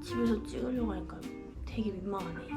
집에서 찍으려고 하니까 되게 민망하네.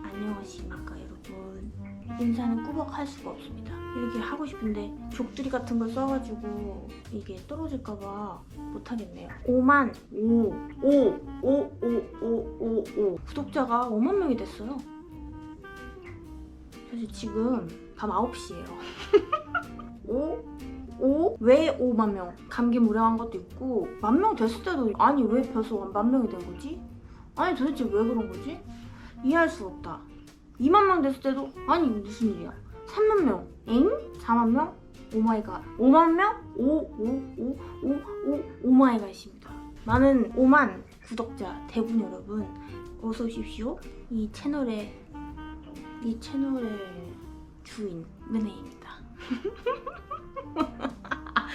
안녕하십니까 여러분. 인사는 꾸벅 할 수가 없습니다. 이렇게 하고 싶은데 족두리 같은 걸 써가지고 이게 떨어질까봐 못하겠네요. 5만 5 구독자가 5만 명이 됐어요. 사실 지금 밤 9시예요. 왜 5만 명? 감기 무량한 것도 있고 10,000명 됐을 때도 아니 왜 벌써 10,000명이 된 거지? 아니 도대체 왜 그런 거지? 이해할 수가 없다. 2만 명 됐을 때도 아니 무슨 일이야? 3만 명? 엥? 4만 명? 오마이갓. 5만 명? 오마이갓입니다. 많은 5만 구독자 대분 여러분 어서 오십시오. 이 채널의 주인 은혜입니다.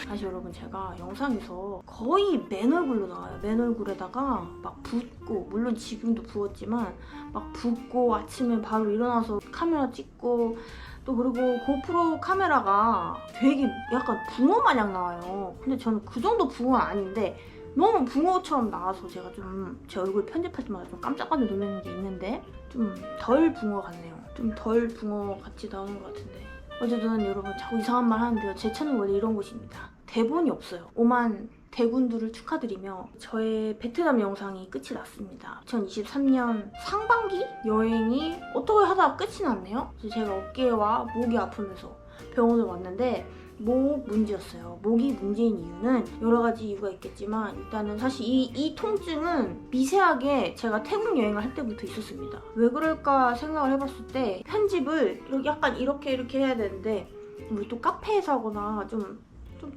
사실 여러분 제가 영상에서 거의 맨 얼굴로 나와요. 맨 얼굴에다가 막 붓고, 물론 지금도 부었지만 막 붓고 아침에 바로 일어나서 카메라 찍고, 또 그리고 고프로 카메라가 되게 약간 붕어 마냥 나와요. 근데 저는 그 정도 붕어는 아닌데 너무 붕어처럼 나와서 제가 좀 제 얼굴 편집할 때마다 좀 깜짝깜짝 놀라는 게 있는데 좀 덜 붕어 같네요. 좀 덜 붕어 같이 나오는 것 같은데 어쨌든 여러분 자꾸 이상한 말 하는데요. 제 채널 원래 이런 곳입니다. 대본이 없어요. 5만 대군들을 축하드리며 저의 베트남 영상이 끝이 났습니다. 2023년 상반기 여행이 어떻게 하다가 끝이 났네요. 제가 어깨와 목이 아프면서 병원을 왔는데 목 문제였어요. 목이 문제인 이유는 여러 가지 이유가 있겠지만 일단은 사실 이 통증은 미세하게 제가 태국 여행을 할 때부터 있었습니다. 왜 그럴까 생각을 해봤을 때 편집을 약간 이렇게 해야 되는데 우리 또 카페에서 하거나 좀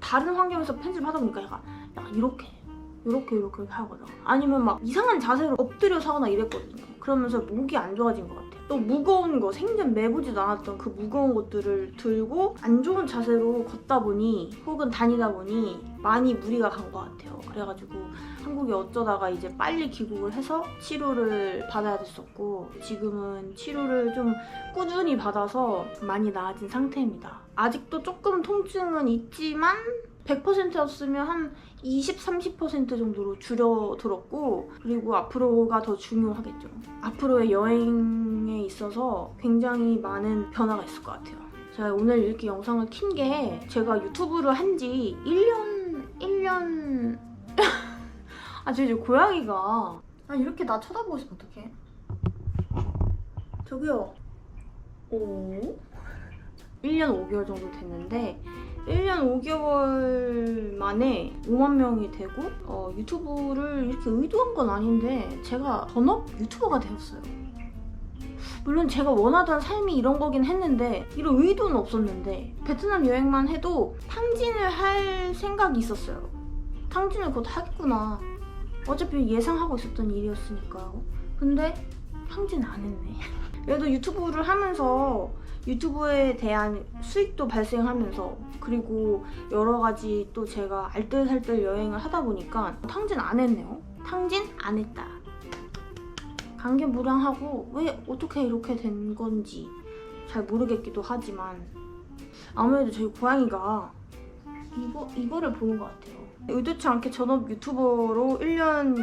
다른 환경에서 편집하다 보니까 약간 이렇게 하거나 아니면 막 이상한 자세로 엎드려서 하거나 이랬거든요. 그러면서 목이 안 좋아진 것 같아요. 또 무거운 거, 생전 매보지도 않았던 그 무거운 것들을 들고 안 좋은 자세로 걷다 보니 혹은 다니다 보니 많이 무리가 간 것 같아요. 그래가지고 한국에 어쩌다가 이제 빨리 귀국을 해서 치료를 받아야 됐었고 지금은 치료를 좀 꾸준히 받아서 많이 나아진 상태입니다. 아직도 조금 통증은 있지만 100%였으면 한 20, 30% 정도로 줄어들었고 그리고 앞으로가 더 중요하겠죠. 앞으로의 여행에 있어서 굉장히 많은 변화가 있을 것 같아요. 제가 오늘 이렇게 영상을 킨 게 제가 유튜브를 한 지 1년 아 저 이제 고양이가 이렇게 나 쳐다보고 있으면 어떡해? 저기요. 1년 5개월 정도 됐는데 1년 5개월 만에 5만 명이 되고 유튜브를 이렇게 의도한 건 아닌데 제가 전업 유튜버가 되었어요. 물론 제가 원하던 삶이 이런 거긴 했는데 이런 의도는 없었는데 베트남 여행만 해도 탕진을 할 생각이 있었어요. 탕진을 곧 하겠구나. 어차피 예상하고 있었던 일이었으니까요. 근데 탕진 안 했네. 그래도 유튜브를 하면서 유튜브에 대한 수익도 발생하면서 그리고 여러 가지 또 제가 알뜰살뜰 여행을 하다 보니까 탕진 안 했네요. 탕진 안 했다. 감개무량하고 왜 어떻게 이렇게 된 건지 잘 모르겠기도 하지만 아무래도 저희 고양이가 이거를 보는 것 같아요. 의도치 않게 전업 유튜버로 1년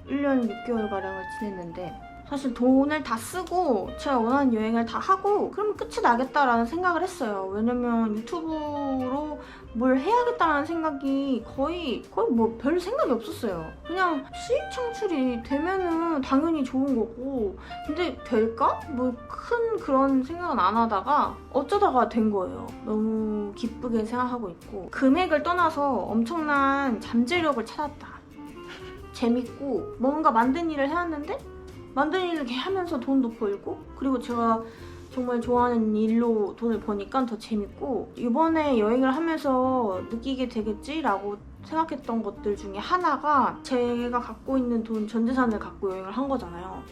6개월가량을 지냈는데 사실 돈을 다 쓰고 제가 원하는 여행을 다 하고 그러면 끝이 나겠다라는 생각을 했어요. 왜냐면 유튜브로 뭘 해야겠다라는 생각이 거의 뭐 별 생각이 없었어요. 그냥 수익 창출이 되면은 당연히 좋은 거고 근데 될까? 뭐 큰 그런 생각은 안 하다가 어쩌다가 된 거예요. 너무 기쁘게 생각하고 있고 금액을 떠나서 엄청난 잠재력을 찾았다. 재밌고 뭔가 만든 일을 해왔는데 만든 일을 이렇게 하면서 돈도 벌고 그리고 제가 정말 좋아하는 일로 돈을 버니까 더 재밌고 이번에 여행을 하면서 느끼게 되겠지라고 생각했던 것들 중에 하나가 제가 갖고 있는 돈 전 재산을 갖고 여행을 한 거잖아요.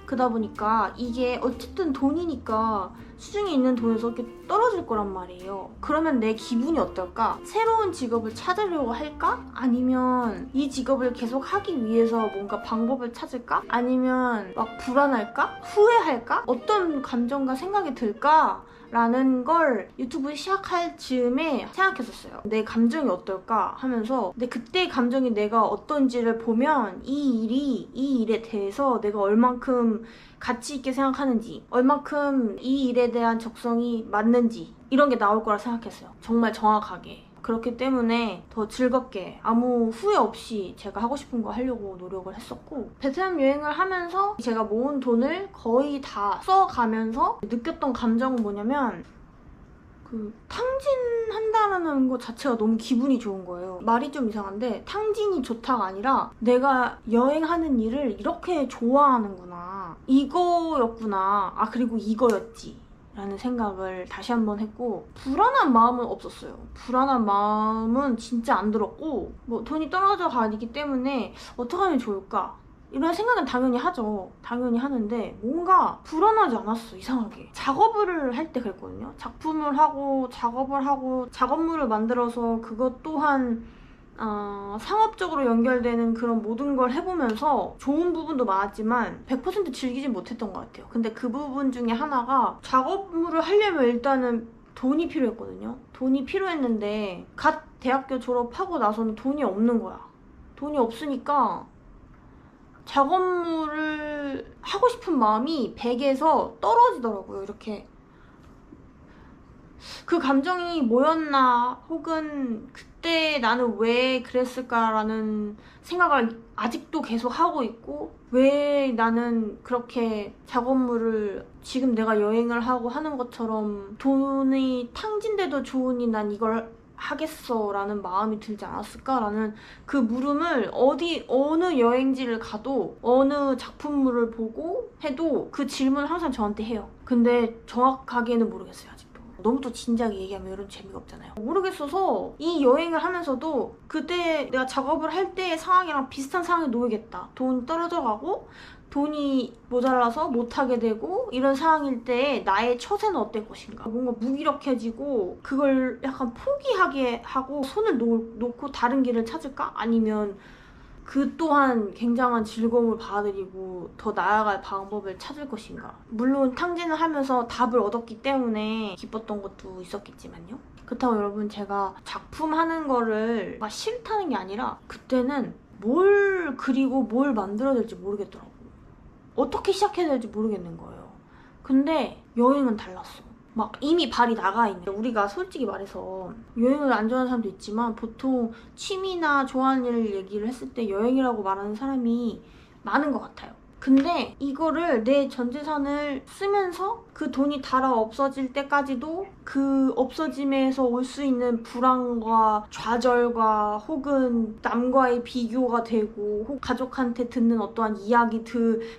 그러다 보니까 이게 어쨌든 돈이니까 수중에 있는 돈에서 이렇게 떨어질 거란 말이에요. 그러면 내 기분이 어떨까? 새로운 직업을 찾으려고 할까? 아니면 이 직업을 계속 하기 위해서 뭔가 방법을 찾을까? 아니면 막 불안할까? 후회할까? 어떤 감정과 생각이 들까? 라는 걸 유튜브 시작할 즈음에 생각했었어요. 내 감정이 어떨까 하면서, 근데 그때 감정이 내가 어떤지를 보면 이 일에 대해서 내가 얼만큼 가치 있게 생각하는지, 얼만큼 이 일에 대한 적성이 맞는지 이런 게 나올 거라 생각했어요. 정말 정확하게. 그렇기 때문에 더 즐겁게 아무 후회 없이 제가 하고 싶은 거 하려고 노력을 했었고, 베트남 여행을 하면서 제가 모은 돈을 거의 다 써가면서 느꼈던 감정은 뭐냐면, 탕진한다는 것 자체가 너무 기분이 좋은 거예요. 말이 좀 이상한데 탕진이 좋다가 아니라 내가 여행하는 일을 이렇게 좋아하는구나, 이거였구나, 그리고 이거였지 라는 생각을 다시 한번 했고, 불안한 마음은 없었어요. 불안한 마음은 진짜 안 들었고, 뭐 돈이 떨어져 가기 때문에 어떻게 하면 좋을까? 이런 생각은 당연히 하죠. 당연히 하는데 뭔가 불안하지 않았어, 이상하게. 작업을 할 때 그랬거든요. 작품을 하고 작업을 하고 작업물을 만들어서 그것 또한 상업적으로 연결되는 그런 모든 걸 해보면서 좋은 부분도 많았지만 100% 즐기진 못했던 것 같아요. 근데 그 부분 중에 하나가, 작업물을 하려면 일단은 돈이 필요했거든요. 돈이 필요했는데 갓 대학교 졸업하고 나서는 돈이 없는 거야. 돈이 없으니까 작업물을 하고 싶은 마음이 100에서 떨어지더라고요. 이렇게. 그 감정이 뭐였나, 혹은 그때 나는 왜 그랬을까라는 생각을 아직도 계속 하고 있고, 왜 나는 그렇게 작업물을 지금 내가 여행을 하고 하는 것처럼 돈이 탕진돼도 좋으니 난 이걸 하겠어 라는 마음이 들지 않았을까라는 그 물음을 어느 여행지를 가도 어느 작품물을 보고 해도 그 질문을 항상 저한테 해요. 근데 정확하게는 모르겠어요, 아직도. 너무 또 진지하게 얘기하면 이런 재미가 없잖아요. 모르겠어서 이 여행을 하면서도 그때 내가 작업을 할 때의 상황이랑 비슷한 상황에 놓이겠다, 돈 떨어져가고 돈이 모자라서 못하게 되고 이런 상황일 때 나의 처세는 어떨 것인가, 뭔가 무기력해지고 그걸 약간 포기하게 하고 손을 놓고 다른 길을 찾을까? 아니면 그 또한 굉장한 즐거움을 받아들이고 더 나아갈 방법을 찾을 것인가. 물론 탕진을 하면서 답을 얻었기 때문에 기뻤던 것도 있었겠지만요. 그렇다고 여러분, 제가 작품 하는 거를 막 싫다는 게 아니라 그때는 뭘 그리고 뭘 만들어야 될지 모르겠더라고. 어떻게 시작해야 될지 모르겠는 거예요. 근데 여행은 달랐어. 막 이미 발이 나가 있는. 우리가 솔직히 말해서 여행을 안 좋아하는 사람도 있지만 보통 취미나 좋아하는 일을 얘기를 했을 때 여행이라고 말하는 사람이 많은 것 같아요. 근데 이거를 내 전 재산을 쓰면서 그 돈이 달아 없어질 때까지도 그 없어짐에서 올 수 있는 불안과 좌절과 혹은 남과의 비교가 되고 혹 가족한테 듣는 어떠한 이야기,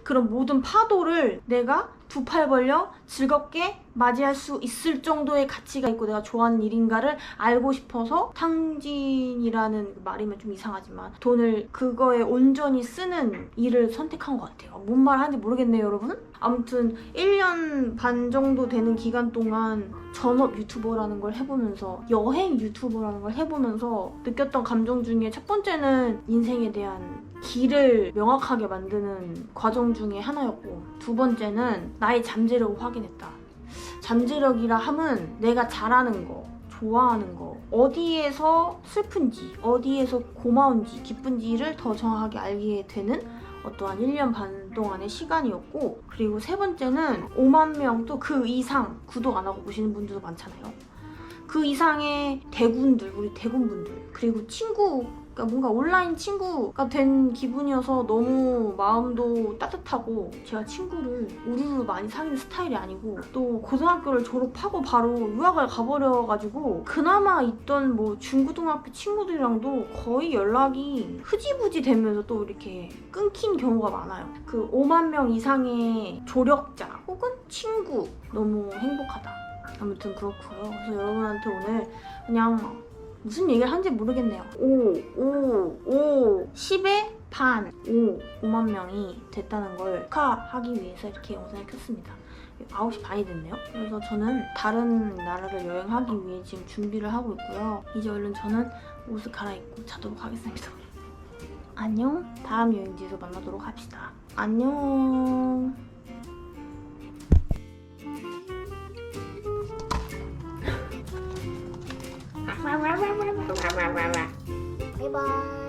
그런 모든 파도를 내가 두 팔 벌려 즐겁게 맞이할 수 있을 정도의 가치가 있고 내가 좋아하는 일인가를 알고 싶어서, 탕진이라는 말이면 좀 이상하지만 돈을 그거에 온전히 쓰는 일을 선택한 것 같아요. 뭔 말 하는지 모르겠네요, 여러분. 아무튼 1년 반 정도 되는 기간 동안 전업 유튜버라는 걸 해보면서, 여행 유튜버라는 걸 해보면서 느꼈던 감정 중에 첫 번째는 인생에 대한 길을 명확하게 만드는 과정 중에 하나였고, 두 번째는 나의 잠재력을 확인했다. 잠재력이라 함은 내가 잘하는 거, 좋아하는 거, 어디에서 슬픈지, 어디에서 고마운지, 기쁜지를 더 정확하게 알게 되는 어떠한 1년 반 동안의 시간이었고, 그리고 세 번째는 5만 명, 또 그 이상 구독 안 하고 보시는 분들도 많잖아요. 그 이상의 대군들, 우리 대군분들, 그리고 그러니까 뭔가 온라인 친구가 된 기분이어서 너무 마음도 따뜻하고, 제가 친구를 우르르 많이 사귀는 스타일이 아니고, 또 고등학교를 졸업하고 바로 유학을 가버려가지고 그나마 있던 뭐 중고등학교 친구들이랑도 거의 연락이 흐지부지 되면서 또 이렇게 끊긴 경우가 많아요. 그 5만 명 이상의 조력자 혹은 친구, 너무 행복하다. 아무튼 그렇고요. 그래서 여러분한테 오늘 그냥 무슨 얘기를 한지 모르겠네요. 10의 반, 5만 명이 됐다는 걸 축하하기 위해서 이렇게 영상을 켰습니다. 9시 반이 됐네요. 그래서 저는 다른 나라를 여행하기 위해 지금 준비를 하고 있고요. 이제 얼른 저는 옷을 갈아입고 자도록 하겠습니다. 안녕. 다음 여행지에서 만나도록 합시다. 안녕. 바이바이.